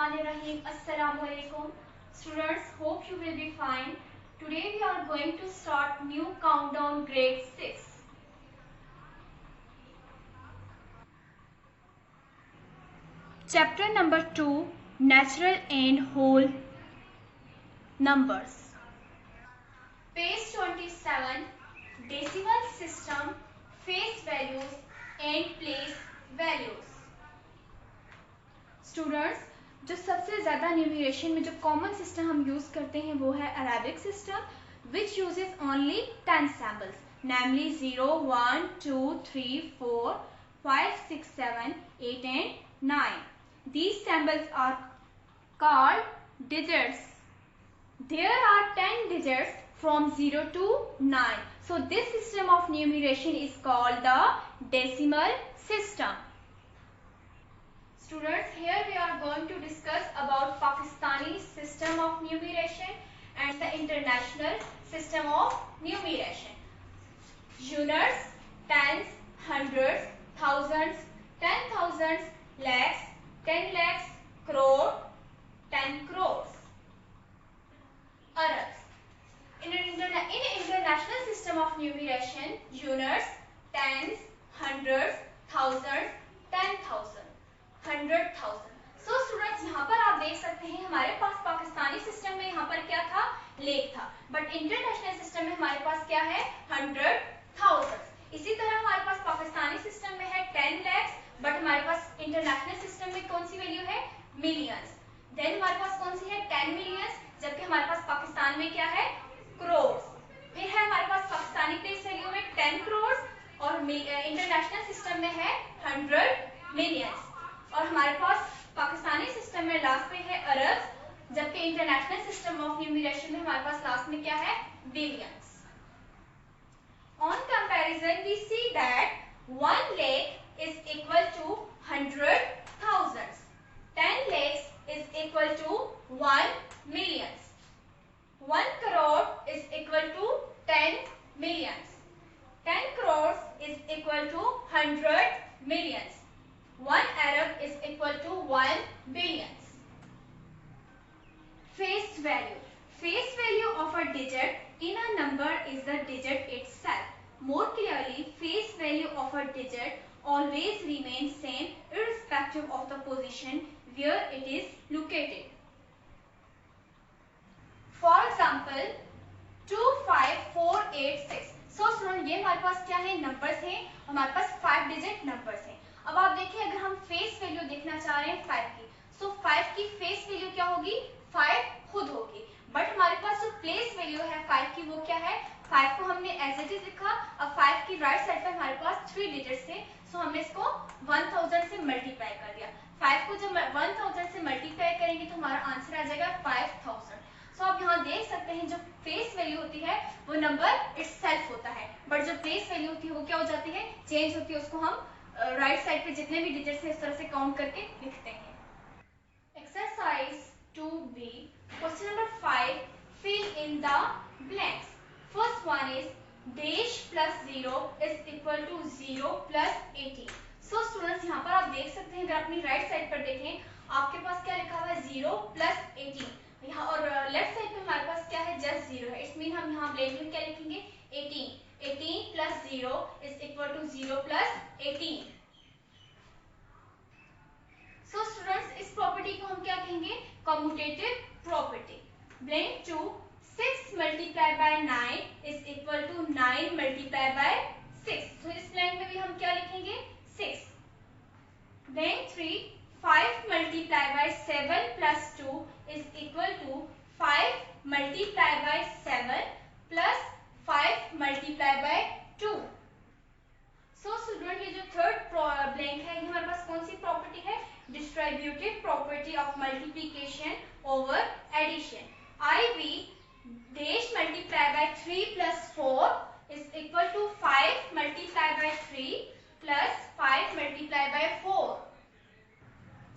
Bismillahirrahmanirrahim. Assalamu alaikum. Students, hope you will be fine. Today we are going to start new countdown grade 6. Chapter number 2, Natural and Whole Numbers. Page 27, Decimal System, Face Values and Place Values. Students, जो सबसे ज़्यादा numeration में जो common system हम use करते हैं वो है Arabic system which uses only 10 samples, namely 0, 1, 2, 3, 4, 5, 6, 7, 8 and 9. These samples are called digits. There are 10 digits from 0 to 9. So this system of numeration is called the decimal system. Students, here we are going to discuss about Pakistani system of numeration and the international system of numeration. Units, tens, hundreds, thousands, 10,000s, lakhs, 10 lakhs, crore, 10 crores. Arabs. In international system of numeration, units, tens, hundreds, thousands, 10,000. 100,000. So students, यहाँ पर आप देख सकते हैं हमारे पास Pakistani system में यहाँ पर क्या था, लेख था, बट इंटरनेशनल सिस्टम में हमारे पास क्या है, 100,000. इसी तरह हमारे पास पाकिस्तानी सिस्टम में है 10 lakhs, बट हमारे पास इंटरनेशनल सिस्टम में कौन सी वैल्यू है, मिलियंस. देन हमारे पास कौन सी है, 10 मिलियंस, जबकि हमारे पास पाकिस्तान में क्या है, क्रोर्स. फिर है हमारे पास पाकिस्तानी प्लेस वैल्यू में 10 crores और इंटरनेशनल सिस्टम में है 100 मिलियंस. और हमारे पास पाकिस्तानी सिस्टम में लास्ट में है अरब, जबकि इंटरनेशनल सिस्टम ऑफ न्यूमरेशन में हमारे पास लास्ट में क्या है, billions. On comparison we see that 1 lakh is equal to 100,000, 10 lakhs is equal to 1 million, 1 crore is equal to 10 millions, 10 crores is equal to 100 millions. 1 Arab is equal to 1 billions. Face value. Face value of a digit in a number is the digit itself. More clearly, face value of a digit always remains same irrespective of the position where it is located. For example, 2, 5, 4, 8, 6. So student, ये हमारे पास क्या है, numbers हैं, हमारे पास 5 digit numbers हैं. अब आप देखिए, अगर हम फेस वैल्यू देखना चाह रहे हैं 5 की, सो 5 की फेस वैल्यू क्या होगी, 5 खुद होगी, बट हमारे पास जो प्लेस वैल्यू है 5 की वो क्या है, 5 को हमने एज इट इज लिखा. अब 5 की राइट साइड पर हमारे पास 3 डिजिट्स थे, सो हमने इसको 1000 से मल्टीप्लाई कर दिया. 5 को जब 1000 से मल्टीप्लाई करेंगे तो हमारा आंसर आ जाएगा 5000. सो आप यहाँ देख सकते हैं जो फेस वैल्यू होती है वो नंबर इटसेल्फ होता है, बट जो प्लेस वैल्यू होती है वो क्या हो जाती है, चेंज होती है. उसको हम राइट साइड पे जितने भी डिजिट्स हैं इस तरह से काउंट करके लिखते हैं. Exercise 2B, question number 5, fill in the blanks. First one is dash plus 0 is equal to 0 plus 80. So students, यहाँ पर आप देख सकते हैं, अगर अपनी राइट साइड पर देखें आपके पास क्या लिखा हुआ है, 0 प्लस 80 यहाँ, और लेफ्ट साइड पे हमारे पास क्या है, जस्ट 0 है. इट्स मीन हम यहाँ ब्लैंक में क्या लिखेंगे, 18. 18 plus 0 is equal to 0 plus 18. So students, इस प्रॉपर्टी को हम क्या कहेंगे, commutative property. Blank 2, 6 multiply by 9 is equal to 9 multiply by 6. तो इस ब्लैंक में भी हम क्या लिखेंगे, 6. Blank 3, 5 multiply by 7 plus 2 is equal to 5 multiply by 7 plus 5 multiply by 2. So student, ये जो थर्ड ब्लैंक है ये हमारे पास कौन सी प्रॉपर्टी है, distributive property of multiplication over addition. IV dash multiply by 3 plus 4 is equal to 5 multiply by 3 plus 5 multiply by 4.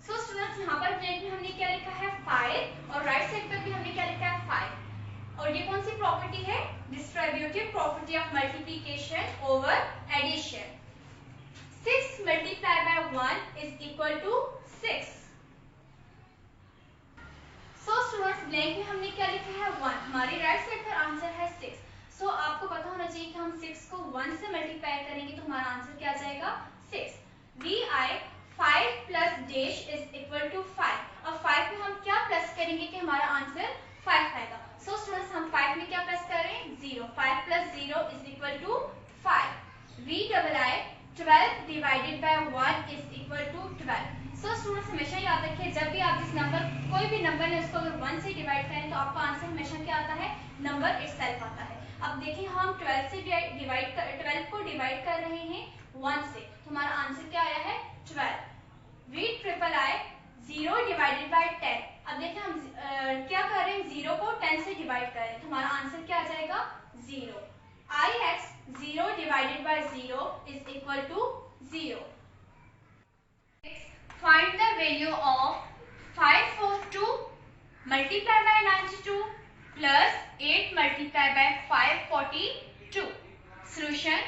So students, यहाँ पर ब्लैंक में हमने क्या लिखा है, 5, और राइट साइड पर भी हमने क्या लिखा है, 5. और ये कौन सी प्रॉपर्टी है, distributive property of multiplication over addition. 6 multiplied by 1 is equal to 6. Blank में हमने क्या लिखा है 1, हमारी राइट साइड पर आंसर है 6। सो आपको पता होना चाहिए कि हम 6 को 1 से मल्टीप्लाई करेंगे तो हमारा आंसर क्या आ जाएगा 6। vi 5 plus dash is equal to 5। अब 5 में हम क्या प्लस करेंगे कि हमारा आंसर 5 आएगा। सो स्टूडेंट्स हम 5 में क्या प्लस कर रहे हैं 0। 5 plus 0 is equal to 5। vi 12 divided by 1 is equal to 12। So students हमेशा याद रखिए जब भी आप जिस नंबर कोई भी नंबर है उसको अगर 1 से डिवाइड करें तो आपका आंसर हमेशा क्या आता है नंबर इटसेल्फ आता है। अब देखिए हम 12 से 12 को डिवाइड कर रहे हैं 1 से तो हमारा आंसर क्या आया है 12। v triple I 0 divided bye 10। अब देखिए हम क्या कर रहे हैं 0 को 10 से डिवाइड कर रहे हैं तो हमारा आंसर क्या आ जाएगा 0। ix 0 divided by 0 is equal to 0। Find the value of 542 multiplied by 92 plus 8 multiplied by 542. Solution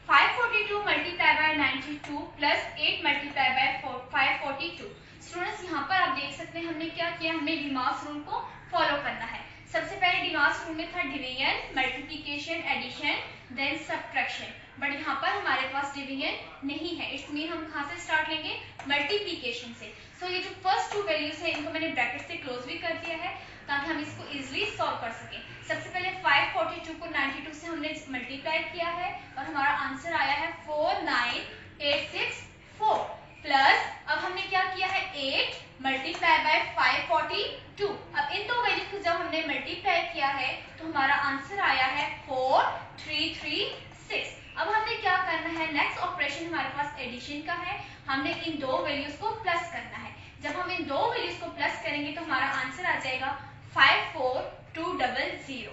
542 multiplied by 92 plus 8 multiplied by 542. Students यहाँ पर आप देख सकते हैं हमने क्या किया, हमने डिमार्स रूल को फॉलो करना है। सबसे पहले डिमार्स रूल में था division, multiplication, addition, then subtraction. But यहाँ पर हमारे पास डिवीजन नहीं है, इट्स मीन हम कहाँ से स्टार्ट लेंगे मल्टीप्लिकेशन से। सो ये जो फर्स्ट टू वैल्यूज है इनको मैंने ब्रैकेट से क्लोज भी कर दिया है ताकि हम इसको इजीली सॉल्व कर सकें। सबसे पहले 542 को 92 से हमने मल्टीप्लाई किया है और हमारा आंसर आया है 49864 प्लस अब हमने क्या किया है 8 मल्टीप्लाई बाय 542। अब इन दो वैल्यूज को जब हमने मल्टीप्लाई किया है तो हमारा आंसर आया है 4336। अब हमने क्या करना है नेक्स्ट ऑपरेशन हमारे पास एडिशन का है, हमने इन दो वैल्यूज को प्लस करना है। जब हम इन दो वैल्यूज को प्लस करेंगे तो हमारा आंसर आ जाएगा 54200।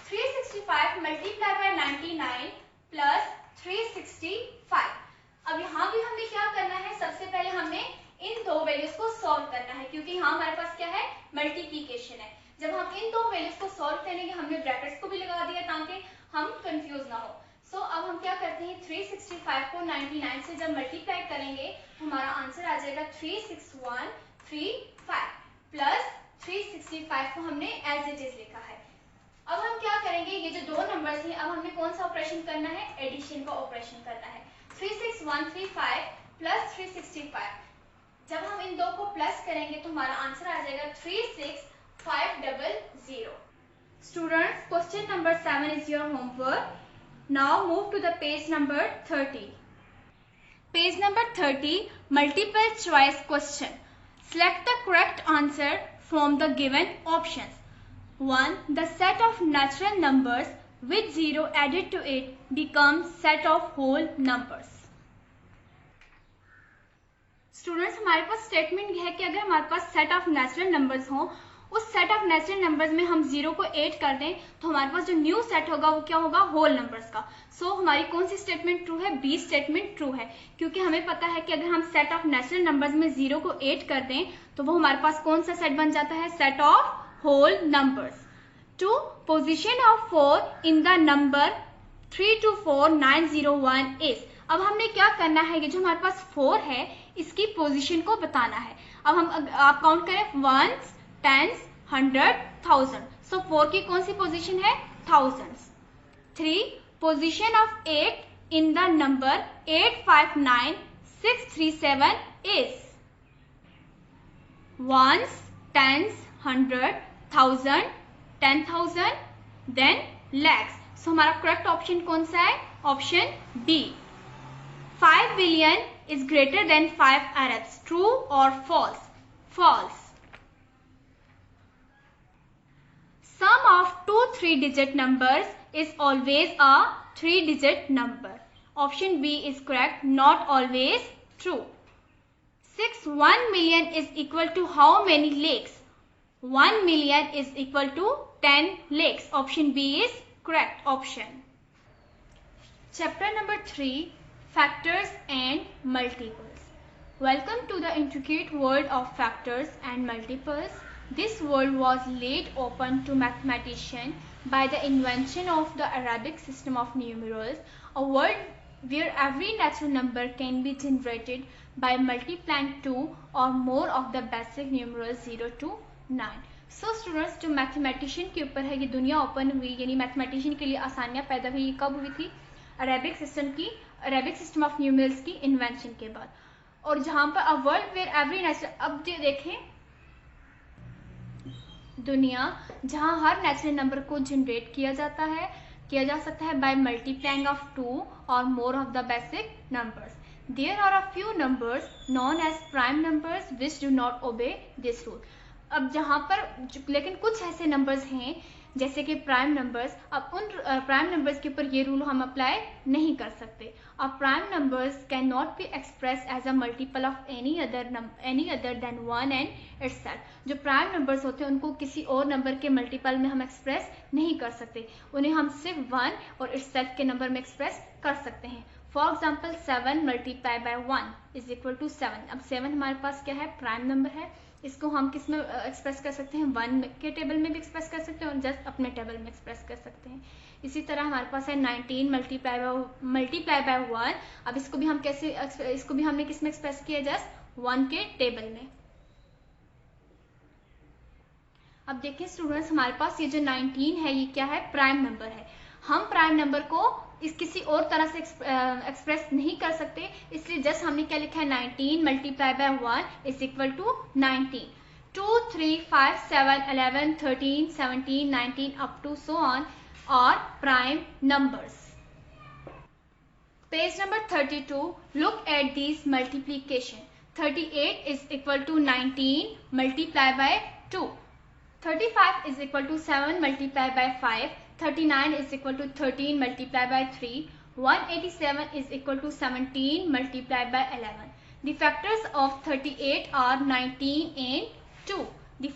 365 मल्टीप्लाई बाय 99 प्लस 365। अब यहाँ भी हमें क्या करना है, सबसे पहले हमने इन दो वैल्यूज को सॉल्व करना है क्योंकि यहाँ हमारे पास क्या है मल्टीप्लिकेशन है। जब हम इन दो वैल्यूज को सॉल्व करेंगे हमने ब्रैकेट्स को भी लगा दिया ताकि हम कंफ्यूज ना हो। सो अब हम क्या करते हैं 365 को 99 से जब मल्टीप्लाई करेंगे तो हमारा आंसर आ जाएगा 36135 प्लस 365 को हमने एज इट इज लिखा है। अब हम क्या करेंगे, ये जो दो नंबर्स हैं अब हमने कौन सा ऑपरेशन करना है एडिशन का ऑपरेशन करना है। 36135 प्लस 365 जब हम इन दो को प्लस करेंगे तो हमारा आंसर आ जाएगा 36500। Students, question number 7 is your homework. Now move to the page number 30. Page number 30, multiple choice question. Select the correct answer from the given options. 1. The set of natural numbers with 0 added to it becomes set of whole numbers. Students, हमारे पास statement है कि अगर हमारे पास set of natural numbers हो, उस set of natural numbers में हम 0 को ऐड कर दें तो हमारे पास जो न्यू सेट होगा वो क्या होगा होल नंबर्स का। सो हमारी कौन सी स्टेटमेंट ट्रू है, बी स्टेटमेंट ट्रू है क्योंकि हमें पता है कि अगर हम सेट ऑफ नेचुरल नंबर्स में 0 को ऐड कर दें तो वो हमारे पास कौन सा सेट बन जाता है set of whole numbers. 2. Position of 4 in the number 324901 is। अब हमने क्या करना है, ये जो हमारे पास 4 है इसकी पोजीशन को बताना है। अब हम आप काउंट करें 1s, 10s, 100, 1000। सो 4 की कौन सी पोजीशन है thousands। 3. Position of 8 in the number 859637 is 1s, 10s, 100, 1000, 10,000, then lakhs। सो हमारा करेक्ट ऑप्शन कौन सा है, option B. 5 billion is greater than 5 Arabs, true or false? False. Sum of two 3-digit numbers is always a 3-digit number. Option B is correct, not always true. 1 million is equal to how many lakes? 1 million is equal to 10 lakes. Option B is correct option. Chapter number 3, Factors and Multiples. Welcome to the intricate world of factors and multiples. This world was laid open to mathematicians by the invention of the Arabic system of numerals, a world where every natural number can be generated by multiplying 2 or more of the basic numerals 0 to 9. So students, जो mathematician के ऊपर है ये दुनिया open हुई, यानी mathematician के लिए आसानियाँ पैदा हुई, कब हुई थी? अरेबिक सिस्टम ऑफ न्यूमेरिकल्स की इन्वेंशन के बाद। और जहाँ पर a world where every natural, अब देखें दुनिया जहाँ हर नेचुरल नंबर को जनरेट किया जा सकता है बाय मल्टीप्लाइंग ऑफ 2 और more of the basic numbers. There are a few numbers known as prime numbers which do not obey this rule. अब जहाँ पर लेकिन कुछ ऐसे नंबर्स हैं जैसे कि प्राइम नंबर्स, अब उन प्राइम नंबर्स के ऊपर ये रूल हम अप्लाई नहीं कर सकते। अब prime numbers can not be express as a multiple of any other than 1 and itself. जो प्राइम नंबर्स होते हैं उनको किसी और नंबर के मल्टीपल में हम एक्सप्रेस नहीं कर सकते, उन्हें हम सिर्फ 1 और इटसेल्फ के नंबर में एक्सप्रेस कर सकते हैं। For example 7 multiply by 1 is equal to 7। अब 7 हमारे पास क्या है? प्राइम नंबर है। इसको हम किस में एक्सप्रेस कर सकते हैं? 1 के टेबल में भी एक्सप्रेस कर सकते हैं और जस्ट अपने टेबल में एक्सप्रेस कर सकते हैं। इसी तरह हमारे पास है 19 मल्टीप्लाई बाय 1। अब इसको भी हम इसको भी हमने किस में एक्सप्रेस किया? जस्ट 1 के टेबल में। अब देखिए स्टूडेंट्स, हमारे पास ये जो 19 है ये क्या है? प्राइम नंबर है। हम प्राइम नंबर को किसी और तरह से एक्सप्रेस नहीं कर सकते, इसलिए जस्ट हमने क्या लिखा है? 19 multiply by 1 is equal to 19। 2, 3, 5, 7, 11, 13, 17, 19 up to so on और prime numbers. Page number 32, look at this multiplication. 38 is equal to 19 multiply by 2। 35 is equal to 7 multiplied by 5. 39 is equal to 13 multiplied by 3. 187 is equal to 17 multiplied by 11. The factors of 38 are 19 and 2. The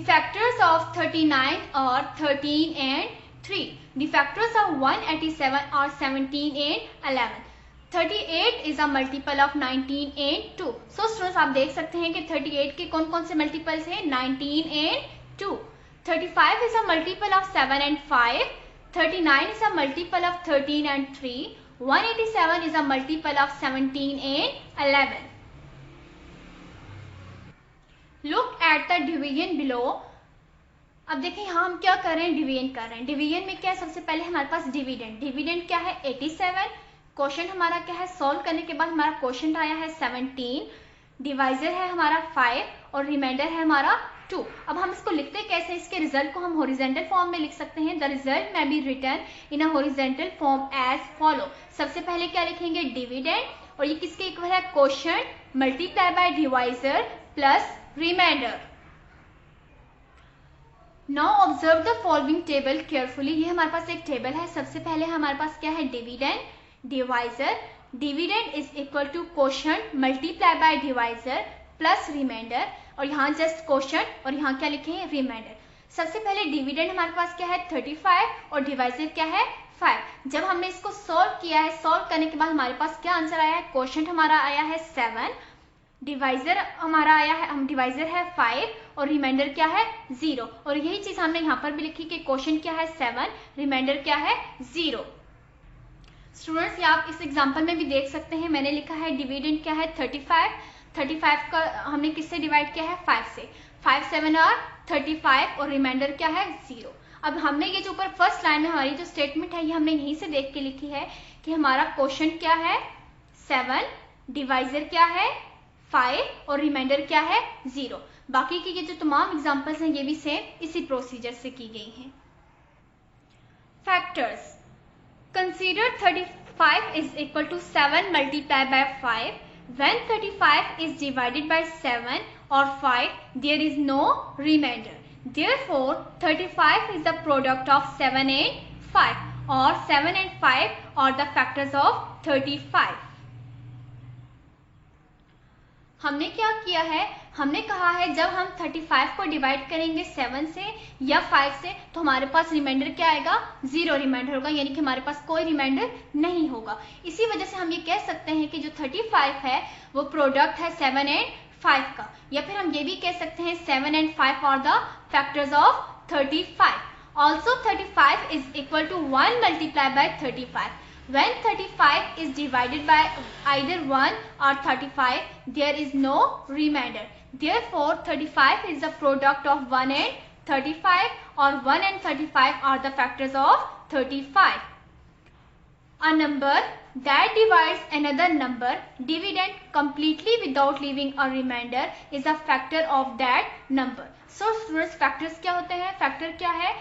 factors of 39 are 13 and 3. The factors of 187 are 17 and 11. 38 is a multiple of 19 and 2. So students, आप देख सकते हैं कि 38 के कौन कौन से multiples हैं? 19 and 2. 35 is a multiple of 7 and 5. 39 is a multiple of 13 and 3. 187 is a multiple of 17 and 11. Look at the division below. अब देखें यहाँ हम क्या कर रहे हैं? डिवीजन कर रहे हैं। डिवीजन में क्या है? सबसे पहले हमारे पास डिविडेंड क्या है? 87। क्वेश्चन हमारा क्या है? सॉल्व करने के बाद हमारा क्वेश्चन आया है 17। डिवाइजर है हमारा 5 और रिमाइंडर है हमारा 2। अब हम इसको लिखते कैसे? इसके रिजल्ट को हम हॉरिजॉन्टल फॉर्म में लिख सकते हैं। The result may be written in a horizontal form as follow. सबसे पहले क्या लिखेंगे? डिविडेंड, और ये किसके इक्वल है? Quotient multiply by divisor plus remainder. Now observe the following table carefully. ये हमारे पास एक टेबल है। सबसे पहले हमारे पास क्या है? Dividend, divisor. Dividend is equal to quotient multiply by divisor plus remainder, और यहाँ जस्ट क्वोशिएंट और यहाँ क्या लिखे हैं? रिमाइंडर। सबसे पहले डिविडेंड हमारे पास क्या है? 35 और डिवाइजर क्या है? 5। जब हमने इसको सॉल्व किया है, सॉल्व करने के बाद हमारे पास क्या आंसर आया है? क्वोशिएंट हमारा आया है 7, डिवाइजर हमारा आया है डिवाइजर है 5 और रिमाइंडर क्या है? 0। और यही चीज हमने यहाँ पर भी लिखी कि क्वोशिएंट क्या है? 7, रिमाइंडर क्या है? 0। स्टूडेंट्स, ये आप इस एग्जांपल में भी देख सकते हैं। मैंने लिखा है डिविडेंड क्या है? 35 का हमने किससे डिवाइड किया है? 5 से। 5 7 और 35 और रिमाइंडर क्या है? 0। अब हमने ये जो ऊपर फर्स्ट लाइन में हमारी जो स्टेटमेंट है ये हमने यहीं से देख के लिखी है कि हमारा क्वोशिएंट क्या है? 7, डिवाइजर क्या है? 5 और रिमाइंडर क्या है? 0। बाकी की ये जो तमाम एग्जांपल्स हैं ये भी सेम इसी प्रोसीजर से की गई हैं। Factors. Consider 35 is equal to 7 multiplied by 5. When 35 is divided by 7 or 5, there is no remainder. Therefore, 35 is the product of 7 and 5, or 7 and 5 are the factors of 35. हमने क्या किया है? हमने कहा है जब हम 35 को डिवाइड करेंगे 7 से या 5 से तो हमारे पास रिमाइंडर क्या आएगा? 0 रिमाइंडर होगा, यानी कि हमारे पास कोई रिमाइंडर नहीं होगा। इसी वजह से हम ये कह सकते हैं कि जो 35 है वो प्रोडक्ट है 7 एंड 5 का, या फिर हम ये भी कह सकते हैं 7 and 5 are the factors of 35। Also 35 is equal to 1 multiply by 35। When 35 is divided by either 1 or 35, there is no remainder. Therefore, 35 is the product of 1 and 35, or 1 and 35 are the factors of 35. A number that divides another number dividend completely without leaving a remainder is a factor of that number. So students, factors क्या होते हैं? Factor क्या है?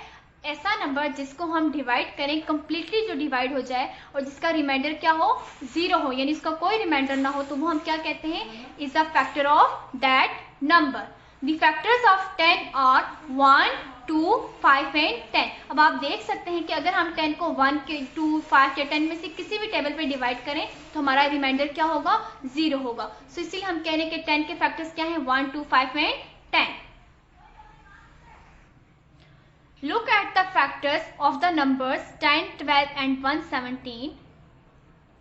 ऐसा number जिसको हम divide करें, completely जो डिवाइड हो जाए और जिसका रिमाइंडर क्या हो? जीरो हो, यानी इसका कोई रिमाइंडर ना हो, तो वो हम क्या कहते हैं? Is a factor of that number. The factors of 10 are 1, 2, 5 and 10. अब आप देख सकते हैं कि अगर हम 10 को 1, 2, 5 या 10 में से किसी भी टेबल पे डिवाइड करें तो हमारा रिमाइंडर क्या होगा? जीरो होगा. सो इसीलिए हम कह रहे हैं कि 10 के फैक्टर्स क्या हैं? 1, 2, 5 and 10. Look at the factors of the numbers 10, 12 and 117.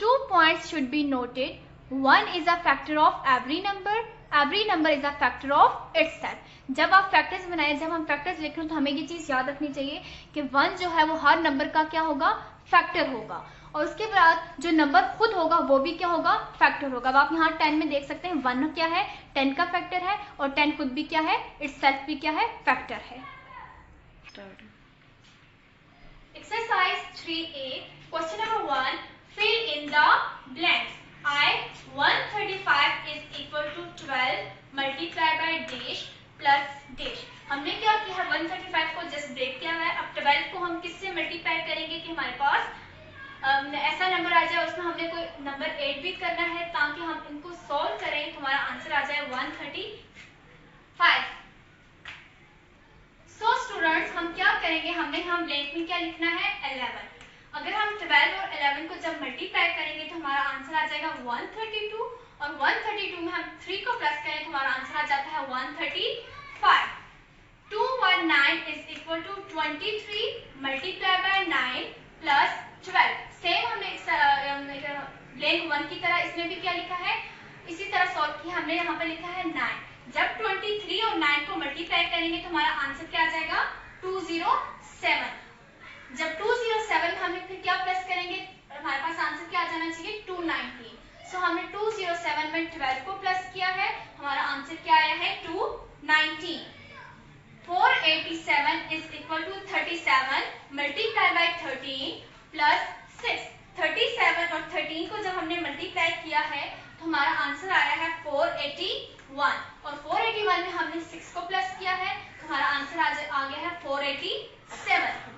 2 points should be noted. 1 is a factor of every number. Every number is a factor of itself. जब आप फैक्टर्स बनाएं, जब हम फैक्टर्स लिख रहे हैं तो हमें ये चीज़ याद रखनी चाहिए कि 1 जो है वो हर नंबर का क्या होगा? फैक्टर होगा. और उसके बाद जो नंबर खुद होगा वो भी क्या होगा? फैक्टर होगा. अब आप यहाँ 10 में देख सकते हैं 1 क्या है? 10 का फैक्टर है, और 10 खुद भी क्या है? इटसेल्फ भी क्या है? फैक्टर है. Exercise 3A, question number 1, fill in the blanks. I 135 is equal to 12 multiplied by dash plus dash. हमने क्या किया है? 135 को जस्ट ब्रेक किया है. अब 12 को हम किससे मल्टीप्लाई करेंगे कि हमारे पास ऐसा नंबर आ जाए, उसमें हमने कोई नंबर 8 भी करना है, ताकि हम इनको सॉल्व करें तो हमारा आंसर आ जाए 135. सो स्टूडेंट्स, हम क्या करेंगे? हमने हम ब्लैंक में क्या लिखना है? 11. अगर हम 12 और 11 को जब मल्टीप्लाई करेंगे तो हमारा आंसर आ जाएगा 132, और 132 में हम 3 को प्लस करें तो हमारा आंसर आ जाता है 135. 219 is equal to 23 multiplied by 9 plus 12. Same हमने ब्लैंक 1 की तरह इसमें भी क्या लिखा है? इसी तरह सॉल्व किया. हमने यहाँ पे लिखा है 9. जब 23 और 9 को मल्टीप्लाई करेंगे तो हमारा आंसर क्या आ जाएगा? 207. जब 207 हमने फिर क्या प्लस करेंगे? हमारे पास आंसर क्या आ जाना चाहिए? 219. सो हमने 207 में 12 को प्लस किया है, हमारा आंसर क्या आया है? 219. 487 is equal to 37 multiplied by 13 plus 6. 37 और 13 को जब हमने मल्टीप्लाई किया है तो हमारा आंसर आया है 481, और 481 में हमने 6 को प्लस किया है तो हमारा आंसर आ गया है 487.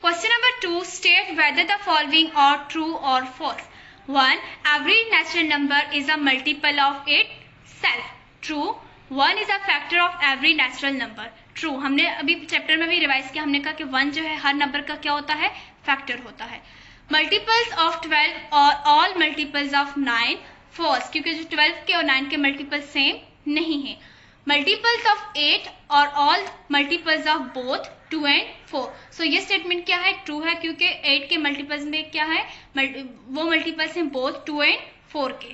Question number 2, state whether the following are true or false. 1. Every natural number is a multiple of itself. True. 1 is a factor of every natural number. True. हमने अभी चैप्टर में भी रिवाइज किया, हमने कहा कि 1 जो है हर नंबर का क्या होता है? फैक्टर होता है. Multiples of 12 और all multiples of 9. False, क्योंकि जो 12 के और 9 के मल्टीपल सेम नहीं है. Multiples of 8 और all multiples of both 2 and 4. So ये स्टेटमेंट क्या है? ट्रू है, क्योंकि 8 के मल्टीपल्स में क्या है? वो मल्टीपल्स हैं both 2 and 4 के.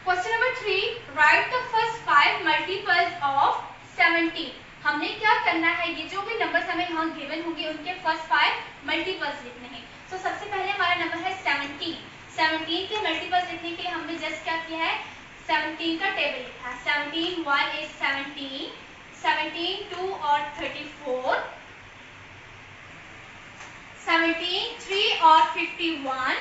Question number 3, write the first 5 multiples of 17. हमने क्या करना है? ये जो भी नंबर्स हमें यहाँ गिवन होंगे उनके फर्स्ट 5 मल्टीपल्स लिखने हैं. तो सबसे पहले हमारा नंबर है 17. 17 के मल्टीपल्स लिखने के लिए हमने जस्ट क्या किया है? 17 का टेबल लिखा है. 17 1 is 17, 17 2 और 34, 17 3 और 51,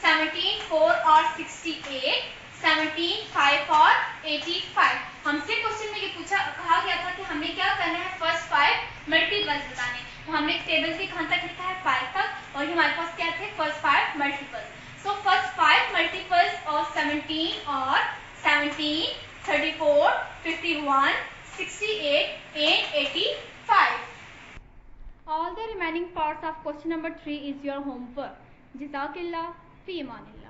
17 4 और 68, 17 5 और 85. हमसे क्वेश्चन में ये कहा गया था कि हमें क्या करना है? फर्स्ट 5 मल्टीपल्स बताने. तो हमने एक टेबल से कहां तक लिखा है? 5 तक, और ये हमारे पास क्या थे? First 5 multiples. So first 5 multiples of 17 और 17, 34, 51, 68 and 85. All the remaining parts of question number 3 is your homework. Jazakallah fi amanillah.